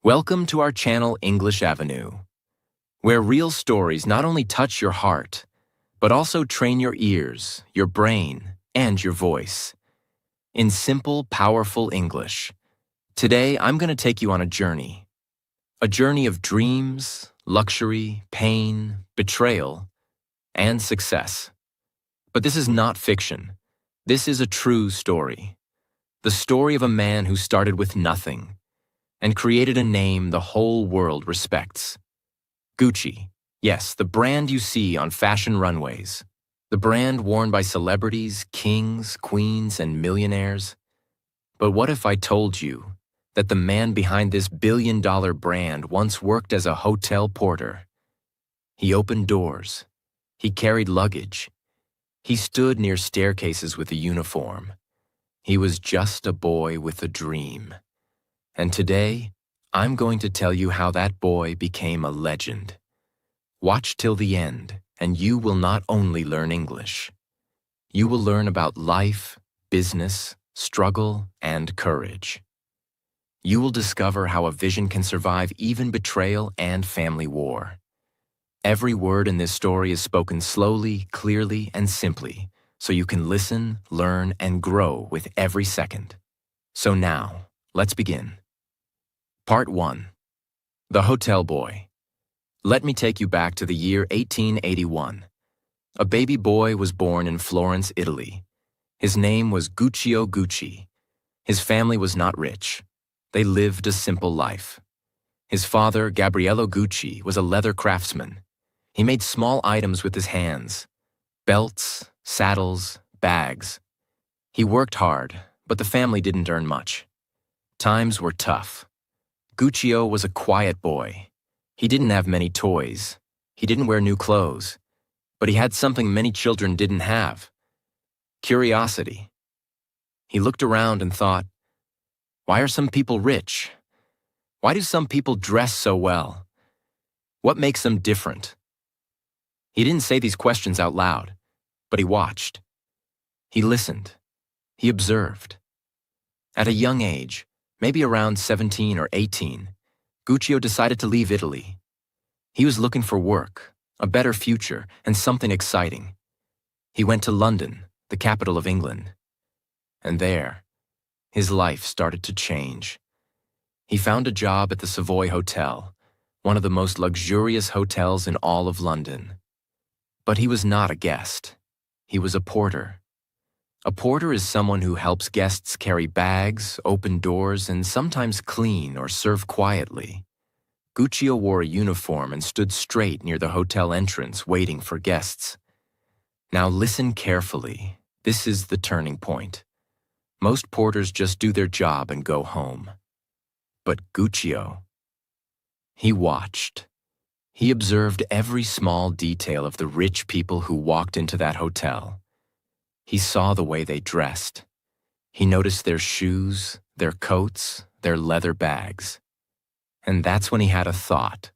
Welcome to our channel English Avenue, where real stories not only touch your heart, but also train your ears, your brain, and your voice. In simple, powerful English. Today, I'm going to take you on a journey. A journey of dreams, luxury, pain, betrayal, and success. But this is not fiction. This is a true story. The story of a man who started with nothing and created a name the whole world respects. Gucci. Yes, the brand you see on fashion runways. The brand worn by celebrities, kings, queens, and millionaires. But what if I told you that the man behind this billion-dollar brand once worked as a hotel porter? He opened doors. He carried luggage. He stood near staircases with a uniform. He was just a boy with a dream. And today, I'm going to tell you how that boy became a legend. Watch till the end, and you will not only learn English. You will learn about life, business, struggle, and courage. You will discover how a vision can survive even betrayal and family war. Every word in this story is spoken slowly, clearly, and simply, so you can listen, learn, and grow with every second. So now, let's begin. Part 1. The Hotel Boy. Let me take you back to the year 1881. A baby boy was born in Florence, Italy. His name was Guccio Gucci. His family was not rich. They lived a simple life. His father, Gabriello Gucci, was a leather craftsman. He made small items with his hands: belts, saddles, bags. He worked hard, but the family didn't earn much. Times were tough. Guccio was a quiet boy. He didn't have many toys. He didn't wear new clothes. But he had something many children didn't have: curiosity. He looked around and thought, why are some people rich? Why do some people dress so well? What makes them different? He didn't say these questions out loud, but he watched. He listened. He observed. At a young age, maybe around 17 or 18, Guccio decided to leave Italy. He was looking for work, a better future, and something exciting. He went to London, the capital of England. And there, his life started to change. He found a job at the Savoy Hotel, one of the most luxurious hotels in all of London. But he was not a guest. He was a porter. A porter is someone who helps guests carry bags, open doors, and sometimes clean or serve quietly. Guccio wore a uniform and stood straight near the hotel entrance waiting for guests. Now listen carefully. This is the turning point. Most porters just do their job and go home. But Guccio, he watched. He observed every small detail of the rich people who walked into that hotel. He saw the way they dressed. He noticed their shoes, their coats, their leather bags. And that's when he had a thought.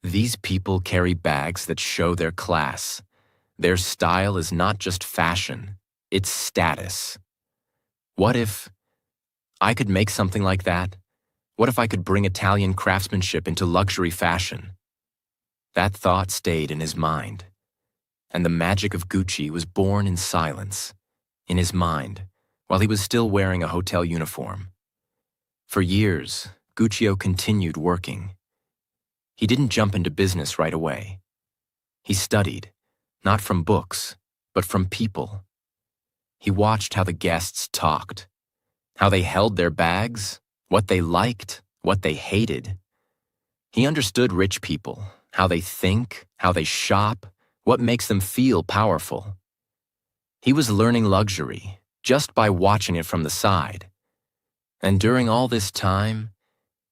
These people carry bags that show their class. Their style is not just fashion, it's status. What if I could make something like that? What if I could bring Italian craftsmanship into luxury fashion? That thought stayed in his mind. And the magic of Gucci was born in silence, in his mind, while he was still wearing a hotel uniform. For years, Guccio continued working. He didn't jump into business right away. He studied, not from books, but from people. He watched how the guests talked, how they held their bags, what they liked, what they hated. He understood rich people, how they think, how they shop, what makes them feel powerful. He was learning luxury just by watching it from the side. And during all this time,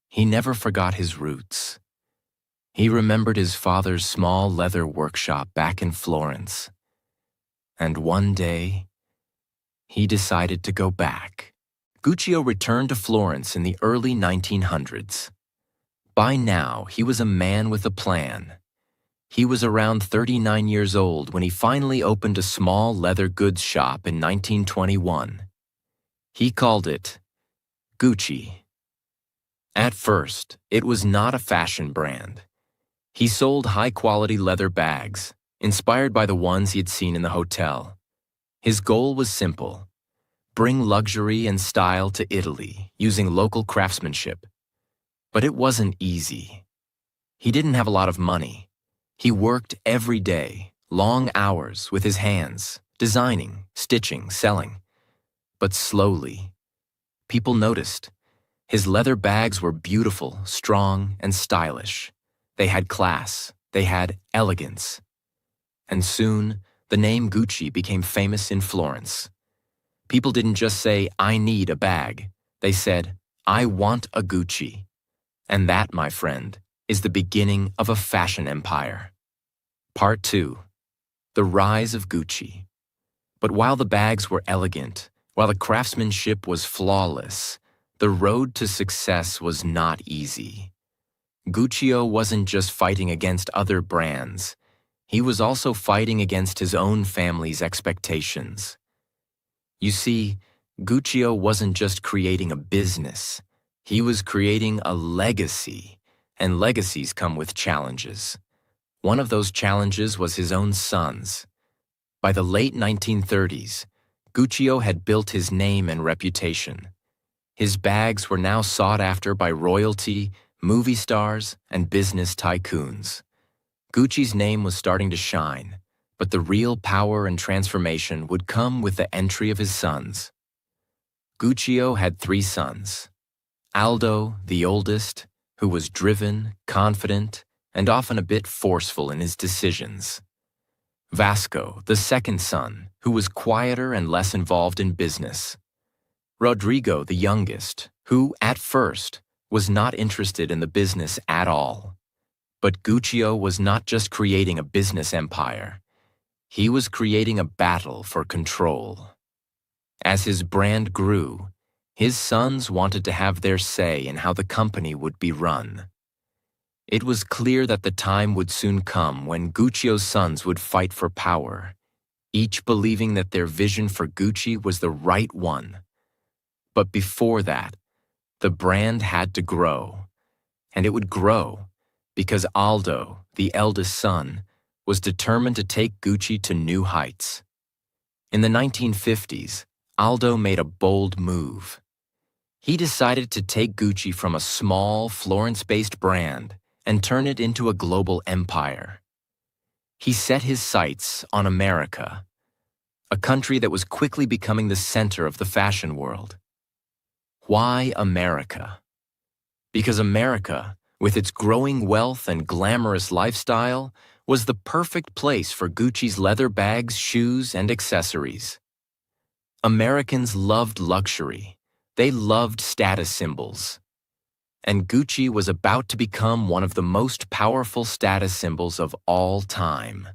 he never forgot his roots. He remembered his father's small leather workshop back in Florence. And one day, he decided to go back. Guccio returned to Florence in the early 1900s. By now, he was a man with a plan. He was around 39 years old when he finally opened a small leather goods shop in 1921. He called it Gucci. At first, it was not a fashion brand. He sold high-quality leather bags, inspired by the ones he had seen in the hotel. His goal was simple: bring luxury and style to Italy using local craftsmanship. But it wasn't easy. He didn't have a lot of money. He worked every day, long hours with his hands, designing, stitching, selling. But slowly, people noticed. His leather bags were beautiful, strong, and stylish. They had class. They had elegance. And soon, the name Gucci became famous in Florence. People didn't just say, "I need a bag." They said, "I want a Gucci." And that, my friend, is the beginning of a fashion empire. Part 2. The Rise of Gucci. But while the bags were elegant, while the craftsmanship was flawless, the road to success was not easy. Guccio wasn't just fighting against other brands. He was also fighting against his own family's expectations. You see, Guccio wasn't just creating a business. He was creating a legacy, and legacies come with challenges. One of those challenges was his own sons. By the late 1930s, Guccio had built his name and reputation. His bags were now sought after by royalty, movie stars, and business tycoons. Gucci's name was starting to shine, but the real power and transformation would come with the entry of his sons. Guccio had 3 sons. Aldo, the oldest, who was driven, confident, and often a bit forceful in his decisions. Vasco, the second son, who was quieter and less involved in business. Rodrigo, the youngest, who, at first, was not interested in the business at all. But Guccio was not just creating a business empire. He was creating a battle for control. As his brand grew, his sons wanted to have their say in how the company would be run. It was clear that the time would soon come when Guccio's sons would fight for power, each believing that their vision for Gucci was the right one. But before that, the brand had to grow. And it would grow because Aldo, the eldest son, was determined to take Gucci to new heights. In the 1950s, Aldo made a bold move. He decided to take Gucci from a small, Florence-based brand and turn it into a global empire. He set his sights on America, a country that was quickly becoming the center of the fashion world. Why America? Because America, with its growing wealth and glamorous lifestyle, was the perfect place for Gucci's leather bags, shoes, and accessories. Americans loved luxury. They loved status symbols. And Gucci was about to become one of the most powerful status symbols of all time.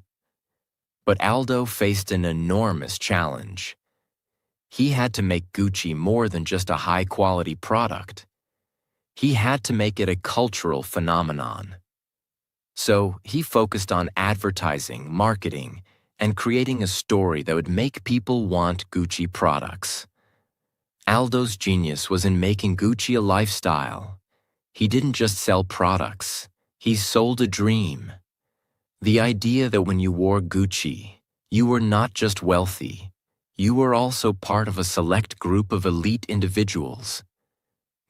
But Aldo faced an enormous challenge. He had to make Gucci more than just a high-quality product. He had to make it a cultural phenomenon. So he focused on advertising, marketing, and creating a story that would make people want Gucci products. Aldo's genius was in making Gucci a lifestyle. He didn't just sell products, he sold a dream. The idea that when you wore Gucci, you were not just wealthy, you were also part of a select group of elite individuals.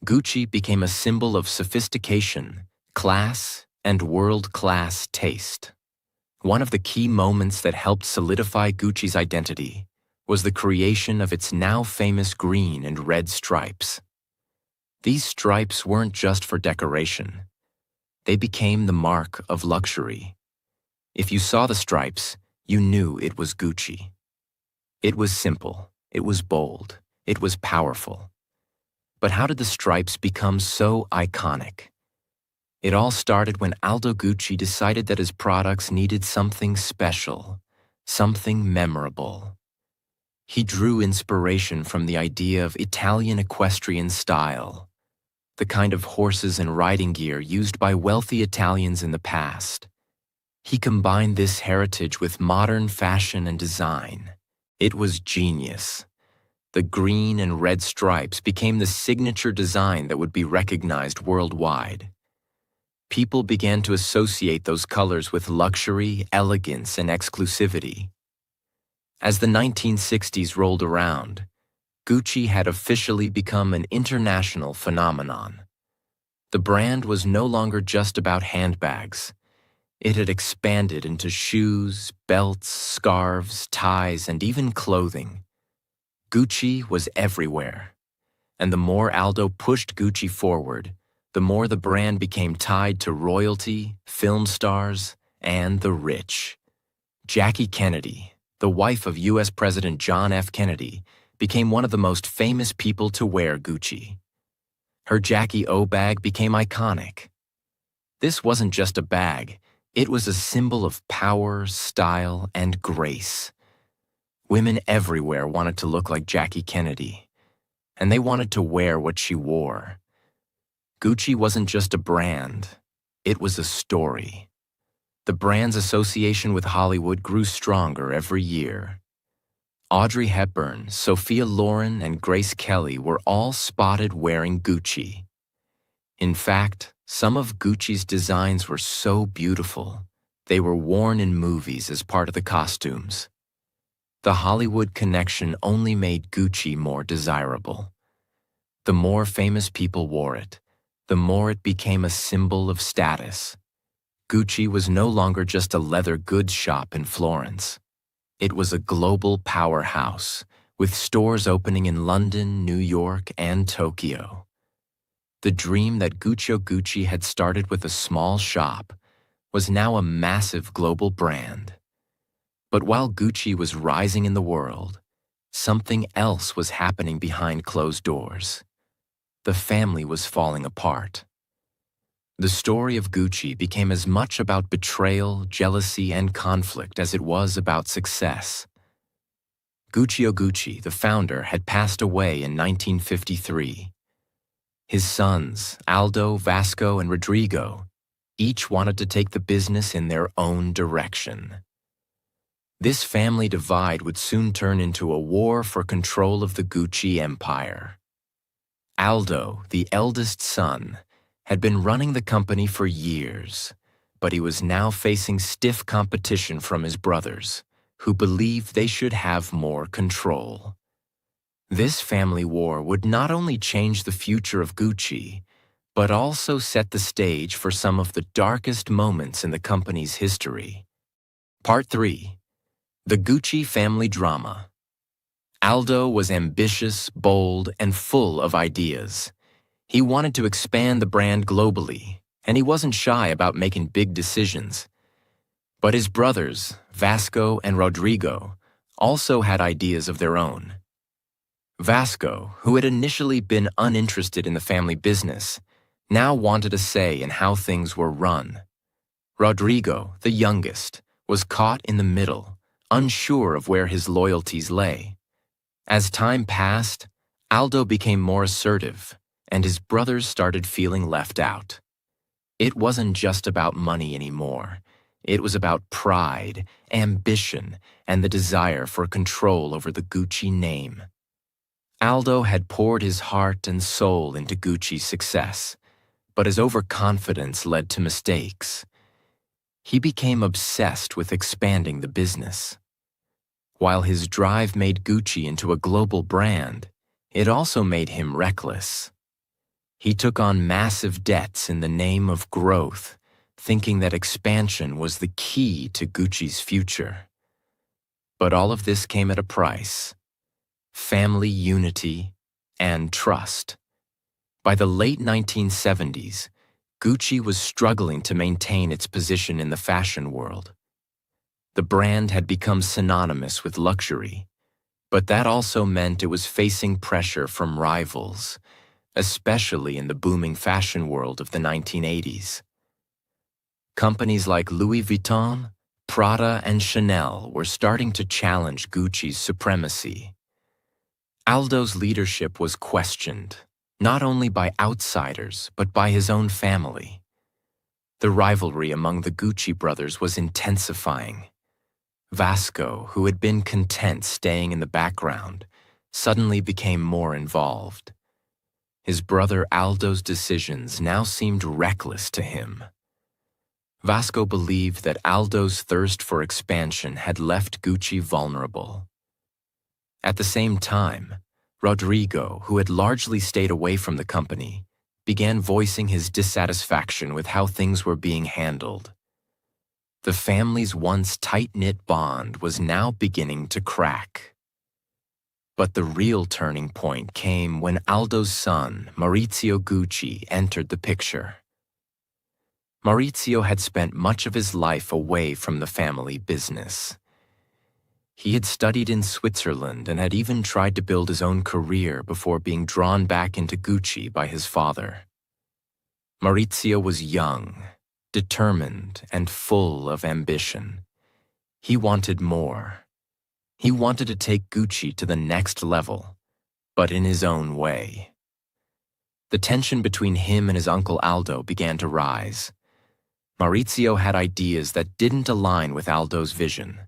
Gucci became a symbol of sophistication, class, and world-class taste. One of the key moments that helped solidify Gucci's identity was the creation of its now famous green and red stripes. These stripes weren't just for decoration. They became the mark of luxury. If you saw the stripes, you knew it was Gucci. It was simple, it was bold, it was powerful. But how did the stripes become so iconic? It all started when Aldo Gucci decided that his products needed something special, something memorable. He drew inspiration from the idea of Italian equestrian style, the kind of horses and riding gear used by wealthy Italians in the past. He combined this heritage with modern fashion and design. It was genius. the green and red stripes became the signature design that would be recognized worldwide. People began to associate those colors with luxury, elegance, and exclusivity. As the 1960s rolled around, Gucci had officially become an international phenomenon. The brand was no longer just about handbags. It had expanded into shoes, belts, scarves, ties, and even clothing. Gucci was everywhere. And the more Aldo pushed Gucci forward, the more the brand became tied to royalty, film stars, and the rich. Jackie Kennedy, the wife of U.S. President John F. Kennedy, became one of the most famous people to wear Gucci. Her Jackie O bag became iconic. This wasn't just a bag. It was a symbol of power, style, and grace. Women everywhere wanted to look like Jackie Kennedy, and they wanted to wear what she wore. Gucci wasn't just a brand, it was a story. The brand's association with Hollywood grew stronger every year. Audrey Hepburn, Sophia Loren, and Grace Kelly were all spotted wearing Gucci. In fact, some of Gucci's designs were so beautiful, they were worn in movies as part of the costumes. The Hollywood connection only made Gucci more desirable. The more famous people wore it, the more it became a symbol of status. Gucci was no longer just a leather goods shop in Florence. It was a global powerhouse, with stores opening in London, New York, and Tokyo. The dream that Gucci had started with a small shop was now a massive global brand. But while Gucci was rising in the world, something else was happening behind closed doors. The family was falling apart. The story of Gucci became as much about betrayal, jealousy, and conflict as it was about success. Gucci, the founder, had passed away in 1953. His sons, Aldo, Vasco, and Rodrigo, each wanted to take the business in their own direction. This family divide would soon turn into a war for control of the Gucci empire. Aldo, the eldest son, had been running the company for years, but he was now facing stiff competition from his brothers, who believed they should have more control. This family war would not only change the future of Gucci, but also set the stage for some of the darkest moments in the company's history. Part 3. The Gucci Family Drama. Aldo was ambitious, bold, and full of ideas. He wanted to expand the brand globally, and he wasn't shy about making big decisions. But his brothers, Vasco and Rodrigo, also had ideas of their own. Vasco, who had initially been uninterested in the family business, now wanted a say in how things were run. Rodrigo, the youngest, was caught in the middle, unsure of where his loyalties lay. As time passed, Aldo became more assertive, and his brothers started feeling left out. It wasn't just about money anymore. It was about pride, ambition, and the desire for control over the Gucci name. Aldo had poured his heart and soul into Gucci's success, but his overconfidence led to mistakes. He became obsessed with expanding the business. While his drive made Gucci into a global brand, it also made him reckless. He took on massive debts in the name of growth, thinking that expansion was the key to Gucci's future. But all of this came at a price: family unity and trust. By the late 1970s, Gucci was struggling to maintain its position in the fashion world. The brand had become synonymous with luxury, but that also meant it was facing pressure from rivals, especially in the booming fashion world of the 1980s. Companies like Louis Vuitton, Prada, and Chanel were starting to challenge Gucci's supremacy. Aldo's leadership was questioned, not only by outsiders, but by his own family. The rivalry among the Gucci brothers was intensifying. Vasco, who had been content staying in the background, suddenly became more involved. His brother Aldo's decisions now seemed reckless to him. Vasco believed that Aldo's thirst for expansion had left Gucci vulnerable. At the same time, Rodrigo, who had largely stayed away from the company, began voicing his dissatisfaction with how things were being handled. The family's once tight-knit bond was now beginning to crack. But the real turning point came when Aldo's son, Maurizio Gucci, entered the picture. Maurizio had spent much of his life away from the family business. He had studied in Switzerland and had even tried to build his own career before being drawn back into Gucci by his father. Maurizio was young, determined, and full of ambition. He wanted more. He wanted to take Gucci to the next level, but in his own way. The tension between him and his uncle Aldo began to rise. Maurizio had ideas that didn't align with Aldo's vision.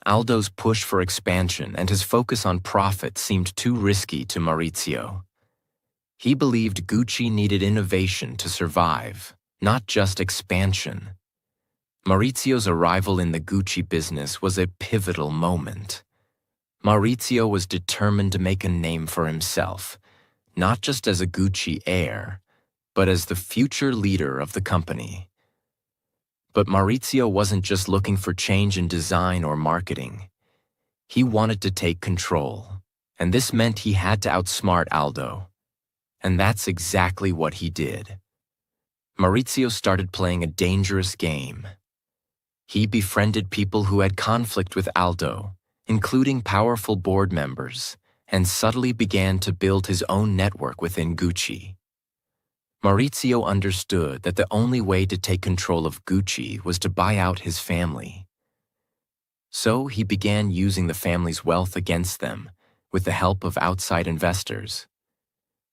Aldo's push for expansion and his focus on profit seemed too risky to Maurizio. He believed Gucci needed innovation to survive, not just expansion. Maurizio's arrival in the Gucci business was a pivotal moment. Maurizio was determined to make a name for himself, not just as a Gucci heir, but as the future leader of the company. But Maurizio wasn't just looking for change in design or marketing. He wanted to take control, and this meant he had to outsmart Aldo. And that's exactly what he did. Maurizio started playing a dangerous game. He befriended people who had conflict with Aldo, including powerful board members, and subtly began to build his own network within Gucci. Maurizio understood that the only way to take control of Gucci was to buy out his family. So he began using the family's wealth against them, with the help of outside investors.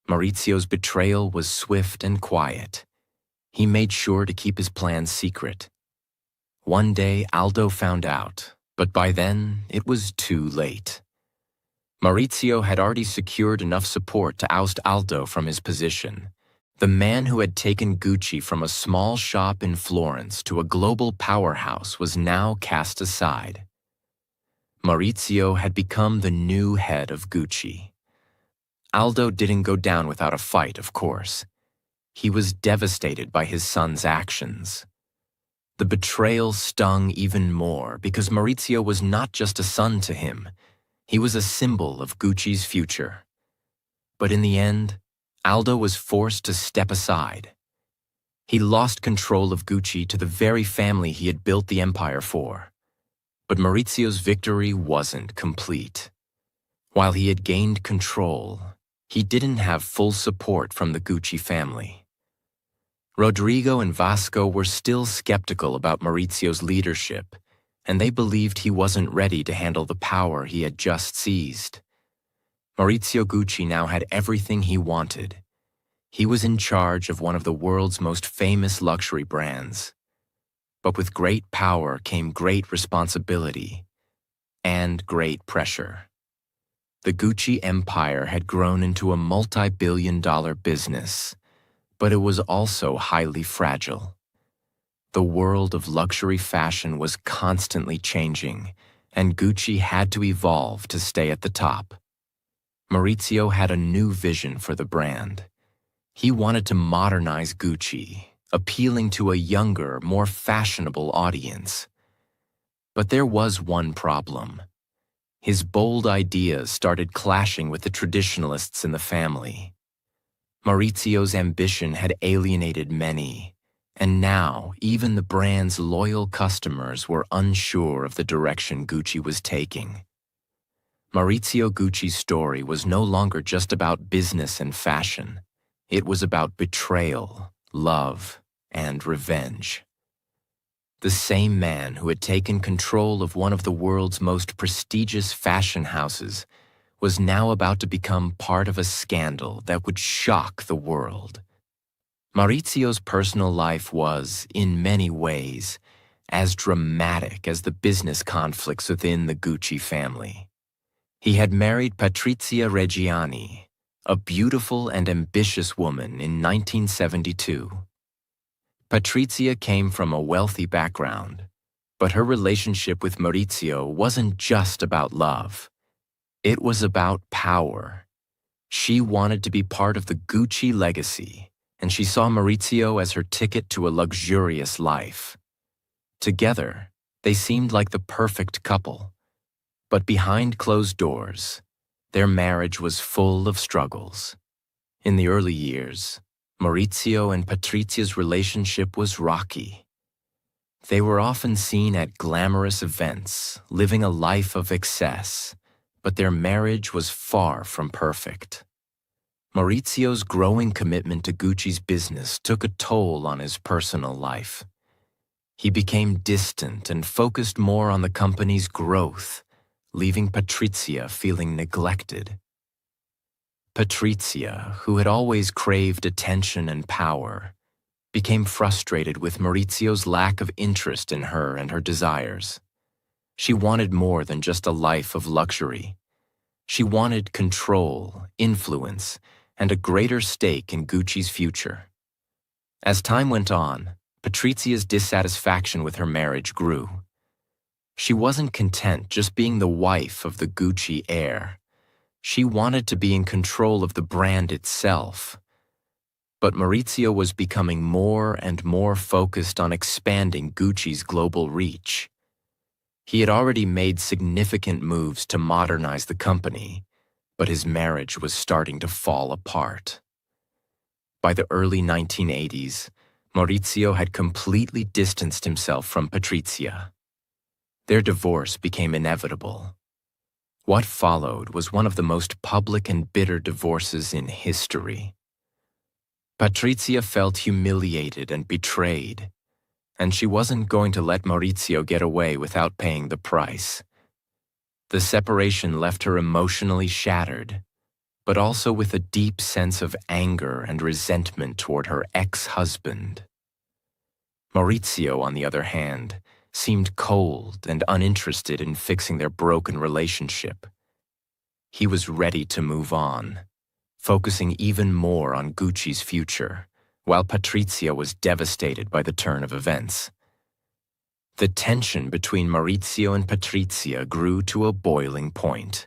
Maurizio's betrayal was swift and quiet. He made sure to keep his plans secret. One day, Aldo found out, but by then, it was too late. Maurizio had already secured enough support to oust Aldo from his position. The man who had taken Gucci from a small shop in Florence to a global powerhouse was now cast aside. Maurizio had become the new head of Gucci. Aldo didn't go down without a fight, of course. He was devastated by his son's actions. The betrayal stung even more because Maurizio was not just a son to him. He was a symbol of Gucci's future. But in the end, Aldo was forced to step aside. He lost control of Gucci to the very family he had built the empire for. But Maurizio's victory wasn't complete. While he had gained control, he didn't have full support from the Gucci family. Rodrigo and Vasco were still skeptical about Maurizio's leadership, and they believed he wasn't ready to handle the power he had just seized. Maurizio Gucci now had everything he wanted. He was in charge of one of the world's most famous luxury brands. But with great power came great responsibility and great pressure. The Gucci empire had grown into a multi-billion-dollar business, but it was also highly fragile. The world of luxury fashion was constantly changing, and Gucci had to evolve to stay at the top. Maurizio had a new vision for the brand. He wanted to modernize Gucci, appealing to a younger, more fashionable audience. But there was one problem. His bold ideas started clashing with the traditionalists in the family. Maurizio's ambition had alienated many, and now even the brand's loyal customers were unsure of the direction Gucci was taking. Maurizio Gucci's story was no longer just about business and fashion. It was about betrayal, love, and revenge. The same man who had taken control of one of the world's most prestigious fashion houses was now about to become part of a scandal that would shock the world. Maurizio's personal life was, in many ways, as dramatic as the business conflicts within the Gucci family. He had married Patrizia Reggiani, a beautiful and ambitious woman, in 1972. Patrizia came from a wealthy background, but her relationship with Maurizio wasn't just about love. It was about power. She wanted to be part of the Gucci legacy, and she saw Maurizio as her ticket to a luxurious life. Together, they seemed like the perfect couple. But behind closed doors, their marriage was full of struggles. In the early years, Maurizio and Patrizia's relationship was rocky. They were often seen at glamorous events, living a life of excess, but their marriage was far from perfect. Maurizio's growing commitment to Gucci's business took a toll on his personal life. He became distant and focused more on the company's growth, leaving Patrizia feeling neglected. Patrizia, who had always craved attention and power, became frustrated with Maurizio's lack of interest in her and her desires. She wanted more than just a life of luxury. She wanted control, influence, and a greater stake in Gucci's future. As time went on, Patrizia's dissatisfaction with her marriage grew. She wasn't content just being the wife of the Gucci heir. She wanted to be in control of the brand itself. But Maurizio was becoming more and more focused on expanding Gucci's global reach. He had already made significant moves to modernize the company, but his marriage was starting to fall apart. By the early 1980s, Maurizio had completely distanced himself from Patrizia. Their divorce became inevitable. What followed was one of the most public and bitter divorces in history. Patrizia felt humiliated and betrayed, and she wasn't going to let Maurizio get away without paying the price. The separation left her emotionally shattered, but also with a deep sense of anger and resentment toward her ex-husband. Maurizio, on the other hand, seemed cold and uninterested in fixing their broken relationship. He was ready to move on, focusing even more on Gucci's future, while Patrizia was devastated by the turn of events. The tension between Maurizio and Patrizia grew to a boiling point.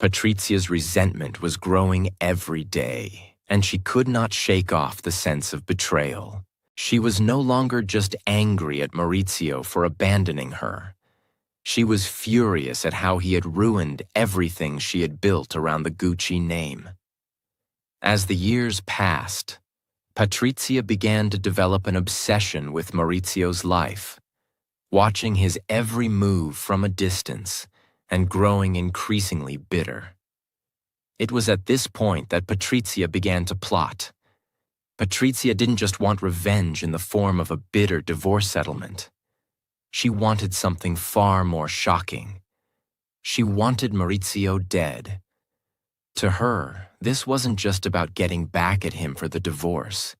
Patrizia's resentment was growing every day, and she could not shake off the sense of betrayal. She was no longer just angry at Maurizio for abandoning her. She was furious at how he had ruined everything she had built around the Gucci name. As the years passed, Patrizia began to develop an obsession with Maurizio's life, watching his every move from a distance and growing increasingly bitter. It was at this point that Patrizia began to plot. Patrizia didn't just want revenge in the form of a bitter divorce settlement. She wanted something far more shocking. She wanted Maurizio dead. To her, this wasn't just about getting back at him for the divorce.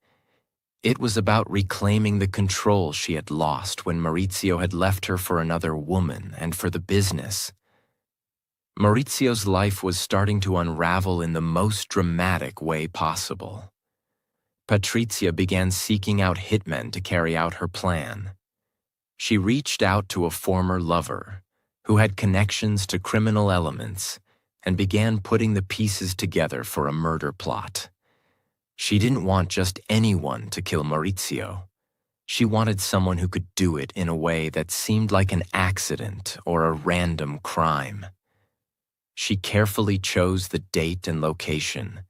It was about reclaiming the control she had lost when Maurizio had left her for another woman and for the business. Maurizio's life was starting to unravel in the most dramatic way possible. Patrizia began seeking out hitmen to carry out her plan. She reached out to a former lover who had connections to criminal elements and began putting the pieces together for a murder plot. She didn't want just anyone to kill Maurizio. She wanted someone who could do it in a way that seemed like an accident or a random crime. She carefully chose the date and location,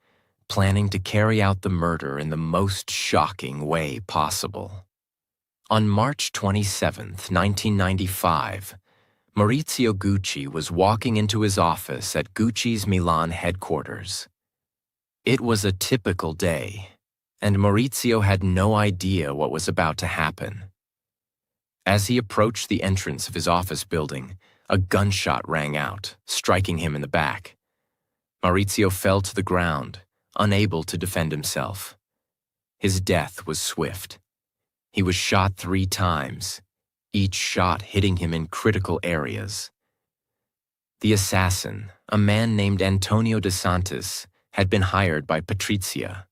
planning to carry out the murder in the most shocking way possible. On March 27, 1995, Maurizio Gucci was walking into his office at Gucci's Milan headquarters. It was a typical day, and Maurizio had no idea what was about to happen. As he approached the entrance of his office building, a gunshot rang out, striking him in the back. Maurizio fell to the ground, unable to defend himself. His death was swift. He was shot 3 times, each shot hitting him in critical areas. The assassin, a man named Antonio de Santos, had been hired by Patrizia.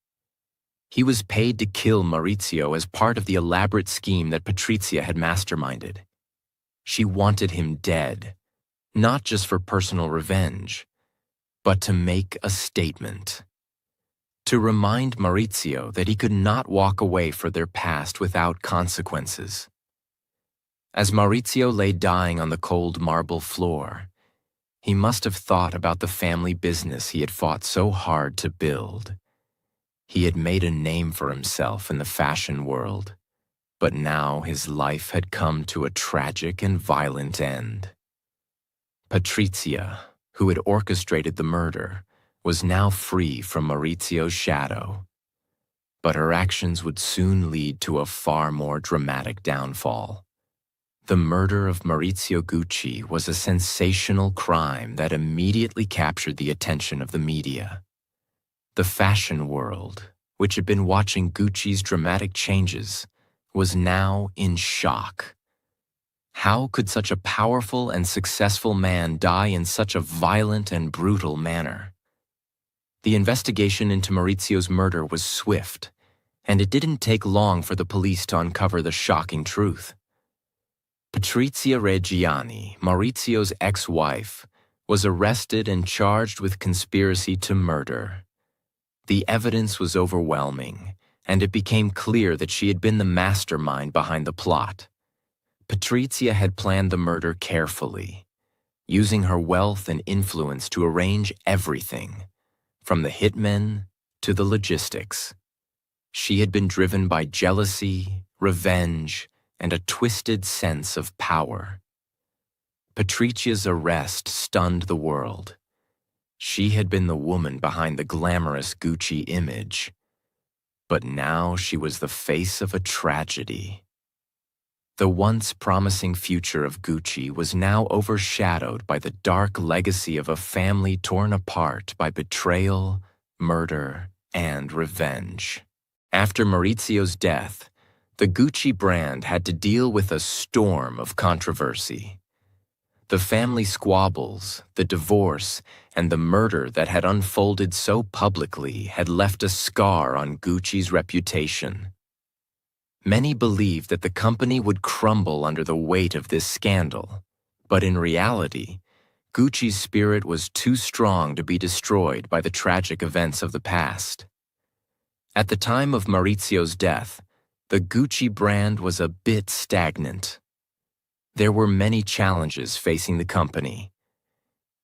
He was paid to kill Maurizio as part of the elaborate scheme that Patrizia had masterminded. She wanted him dead, not just for personal revenge, but to make a statement. To remind Maurizio that he could not walk away from their past without consequences. As Maurizio lay dying on the cold marble floor, he must have thought about the family business he had fought so hard to build. He had made a name for himself in the fashion world, but now his life had come to a tragic and violent end. Patrizia, who had orchestrated the murder, was now free from Maurizio's shadow. But her actions would soon lead to a far more dramatic downfall. The murder of Maurizio Gucci was a sensational crime that immediately captured the attention of the media. The fashion world, which had been watching Gucci's dramatic changes, was now in shock. How could such a powerful and successful man die in such a violent and brutal manner? The investigation into Maurizio's murder was swift, and it didn't take long for the police to uncover the shocking truth. Patrizia Reggiani, Maurizio's ex-wife, was arrested and charged with conspiracy to murder. The evidence was overwhelming, and it became clear that she had been the mastermind behind the plot. Patrizia had planned the murder carefully, using her wealth and influence to arrange everything, from the hitmen to the logistics. She had been driven by jealousy, revenge, and a twisted sense of power. Patrizia's arrest stunned the world. She had been the woman behind the glamorous Gucci image, but now she was the face of a tragedy. The once promising future of Gucci was now overshadowed by the dark legacy of a family torn apart by betrayal, murder, and revenge. After Maurizio's death, the Gucci brand had to deal with a storm of controversy. The family squabbles, the divorce, and the murder that had unfolded so publicly had left a scar on Gucci's reputation. Many believed that the company would crumble under the weight of this scandal, but in reality, Gucci's spirit was too strong to be destroyed by the tragic events of the past. At the time of Maurizio's death, the Gucci brand was a bit stagnant. There were many challenges facing the company: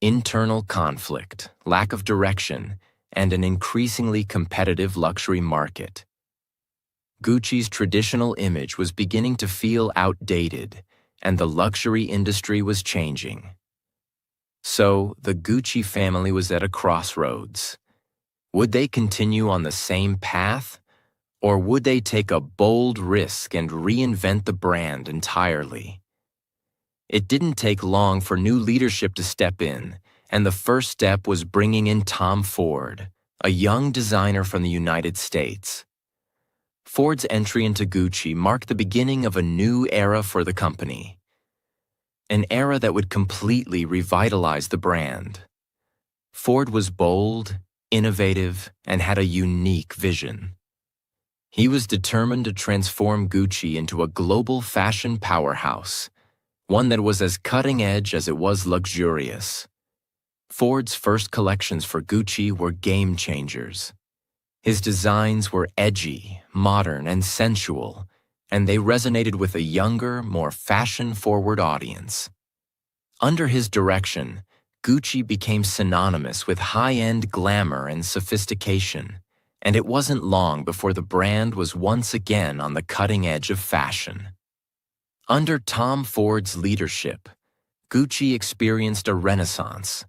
internal conflict, lack of direction, and an increasingly competitive luxury market. Gucci's traditional image was beginning to feel outdated, and the luxury industry was changing. So, the Gucci family was at a crossroads. Would they continue on the same path, or would they take a bold risk and reinvent the brand entirely? It didn't take long for new leadership to step in, and the first step was bringing in Tom Ford, a young designer from the United States. Ford's entry into Gucci marked the beginning of a new era for the company, an era that would completely revitalize the brand. Ford was bold, innovative, and had a unique vision. He was determined to transform Gucci into a global fashion powerhouse, one that was as cutting-edge as it was luxurious. Ford's first collections for Gucci were game-changers. His designs were edgy, modern, and sensual, and they resonated with a younger, more fashion-forward audience. Under his direction, Gucci became synonymous with high-end glamour and sophistication, and it wasn't long before the brand was once again on the cutting edge of fashion. Under Tom Ford's leadership, Gucci experienced a renaissance.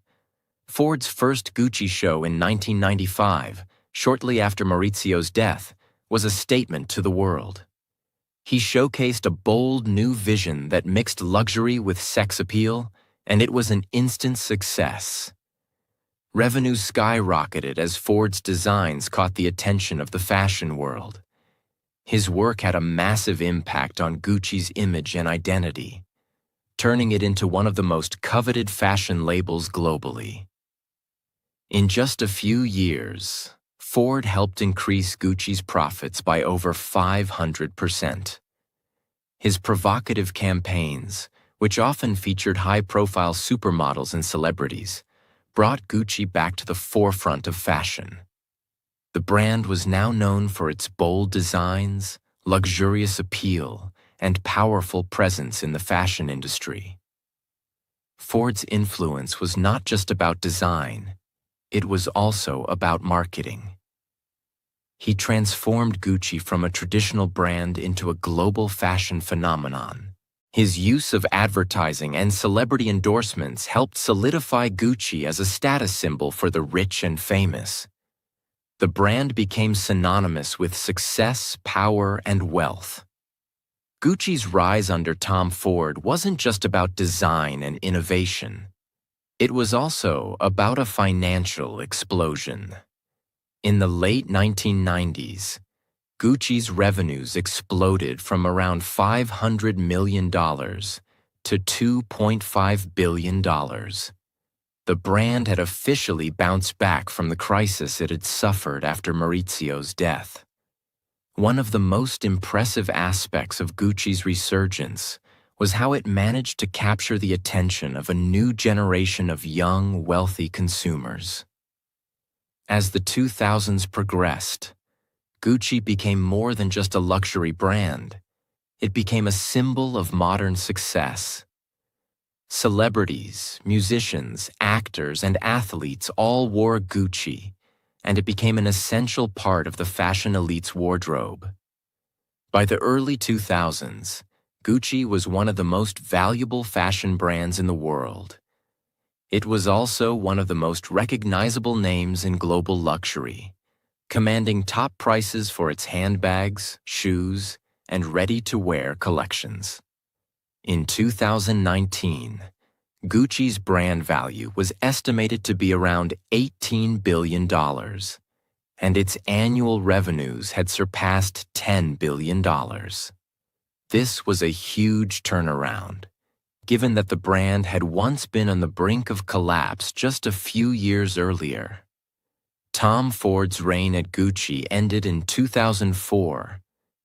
Ford's first Gucci show in 1995, shortly after Maurizio's death, was a statement to the world. He showcased a bold new vision that mixed luxury with sex appeal, and it was an instant success. Revenues skyrocketed as Ford's designs caught the attention of the fashion world. His work had a massive impact on Gucci's image and identity, turning it into one of the most coveted fashion labels globally. In just a few years, Ford helped increase Gucci's profits by over 500%. His provocative campaigns, which often featured high-profile supermodels and celebrities, brought Gucci back to the forefront of fashion. The brand was now known for its bold designs, luxurious appeal, and powerful presence in the fashion industry. Ford's influence was not just about design, it was also about marketing. He transformed Gucci from a traditional brand into a global fashion phenomenon. His use of advertising and celebrity endorsements helped solidify Gucci as a status symbol for the rich and famous. The brand became synonymous with success, power, and wealth. Gucci's rise under Tom Ford wasn't just about design and innovation. It was also about a financial explosion. In the late 1990s, Gucci's revenues exploded from around $500 million to $2.5 billion. The brand had officially bounced back from the crisis it had suffered after Maurizio's death. One of the most impressive aspects of Gucci's resurgence was how it managed to capture the attention of a new generation of young, wealthy consumers. As the 2000s progressed, Gucci became more than just a luxury brand. It became a symbol of modern success. Celebrities, musicians, actors, and athletes all wore Gucci, and it became an essential part of the fashion elite's wardrobe. By the early 2000s, Gucci was one of the most valuable fashion brands in the world. It was also one of the most recognizable names in global luxury, commanding top prices for its handbags, shoes, and ready-to-wear collections. In 2019, Gucci's brand value was estimated to be around $18 billion, and its annual revenues had surpassed $10 billion. This was a huge turnaround, given that the brand had once been on the brink of collapse just a few years earlier. Tom Ford's reign at Gucci ended in 2004,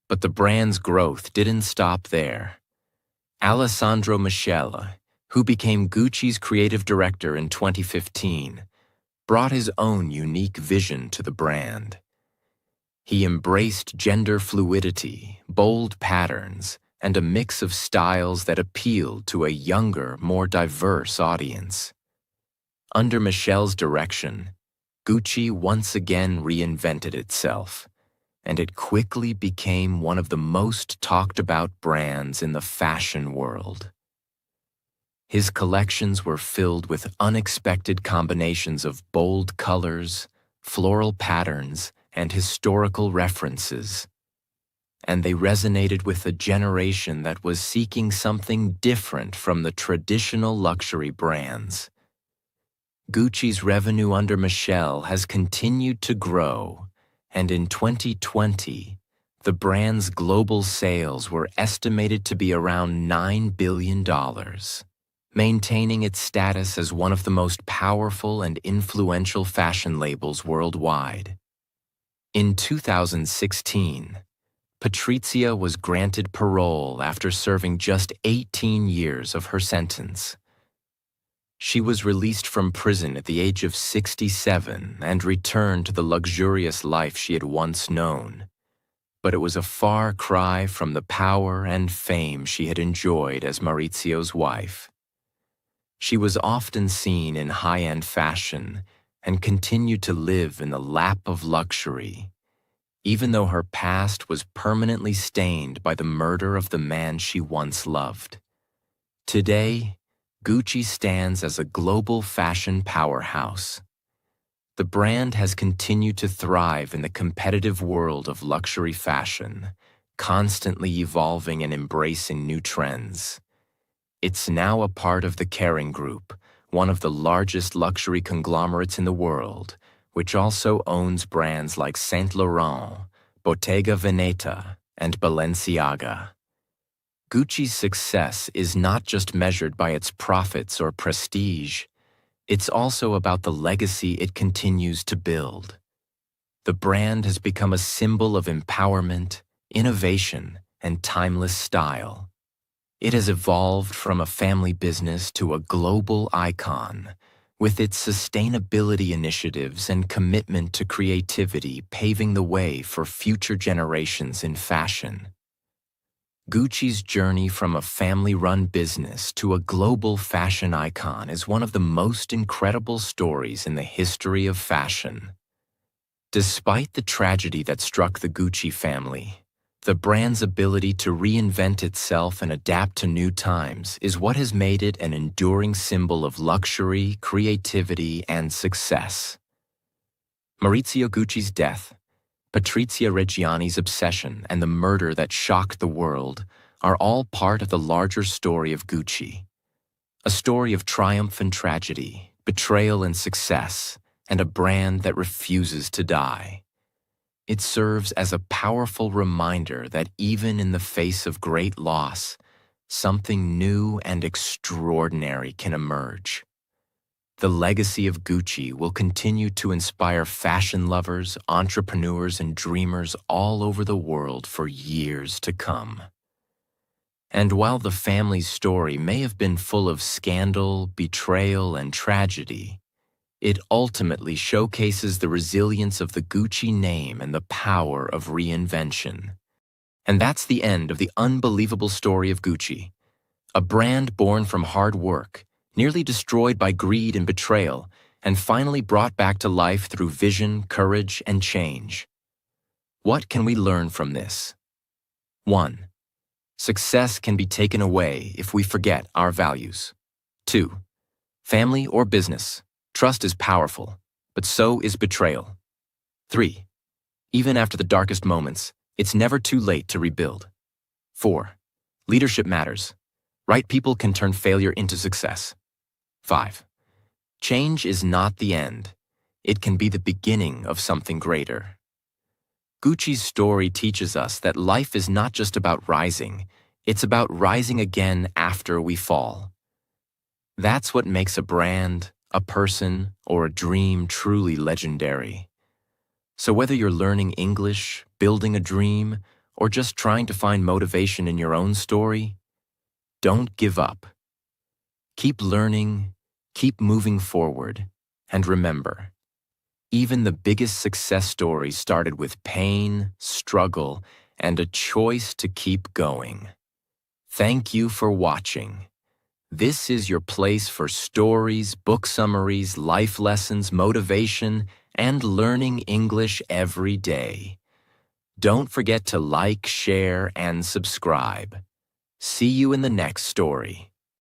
but the brand's growth didn't stop there. Alessandro Michele, who became Gucci's creative director in 2015, brought his own unique vision to the brand. He embraced gender fluidity, bold patterns, and a mix of styles that appealed to a younger, more diverse audience. Under Michele's direction, Gucci once again reinvented itself, and it quickly became one of the most talked-about brands in the fashion world. His collections were filled with unexpected combinations of bold colors, floral patterns, and historical references, and they resonated with a generation that was seeking something different from the traditional luxury brands. Gucci's revenue under Michele has continued to grow, and in 2020, the brand's global sales were estimated to be around $9 billion, maintaining its status as one of the most powerful and influential fashion labels worldwide. In 2016, Patrizia was granted parole after serving just 18 years of her sentence. She was released from prison at the age of 67 and returned to the luxurious life she had once known. But it was a far cry from the power and fame she had enjoyed as Maurizio's wife. She was often seen in high-end fashion and continued to live in the lap of luxury, even though her past was permanently stained by the murder of the man she once loved. Today, Gucci stands as a global fashion powerhouse. The brand has continued to thrive in the competitive world of luxury fashion, constantly evolving and embracing new trends. It's now a part of the Kering Group, one of the largest luxury conglomerates in the world, which also owns brands like Saint Laurent, Bottega Veneta, and Balenciaga. Gucci's success is not just measured by its profits or prestige. It's also about the legacy it continues to build. The brand has become a symbol of empowerment, innovation, and timeless style. It has evolved from a family business to a global icon, with its sustainability initiatives and commitment to creativity paving the way for future generations in fashion. Gucci's journey from a family-run business to a global fashion icon is one of the most incredible stories in the history of fashion. Despite the tragedy that struck the Gucci family, the brand's ability to reinvent itself and adapt to new times is what has made it an enduring symbol of luxury, creativity, and success. Maurizio Gucci's death, Patrizia Reggiani's obsession, and the murder that shocked the world are all part of the larger story of Gucci. A story of triumph and tragedy, betrayal and success, and a brand that refuses to die. It serves as a powerful reminder that even in the face of great loss, something new and extraordinary can emerge. The legacy of Gucci will continue to inspire fashion lovers, entrepreneurs, and dreamers all over the world for years to come. And while the family's story may have been full of scandal, betrayal, and tragedy, it ultimately showcases the resilience of the Gucci name and the power of reinvention. And that's the end of the unbelievable story of Gucci, a brand born from hard work, nearly destroyed by greed and betrayal, and finally brought back to life through vision, courage, and change. What can we learn from this? 1. Success can be taken away if we forget our values. 2. Family or business, trust is powerful, but so is betrayal. 3. Even after the darkest moments, it's never too late to rebuild. 4. Leadership matters. Right people can turn failure into success. 5. Change is not the end. It can be the beginning of something greater. Gucci's story teaches us that life is not just about rising, it's about rising again after we fall. That's what makes a brand, a person, or a dream truly legendary. So whether you're learning English, building a dream, or just trying to find motivation in your own story, don't give up. Keep learning, keep moving forward, and remember, even the biggest success stories started with pain, struggle, and a choice to keep going. Thank you for watching. This is your place for stories, book summaries, life lessons, motivation, and learning English every day. Don't forget to like, share, and subscribe. See you in the next story.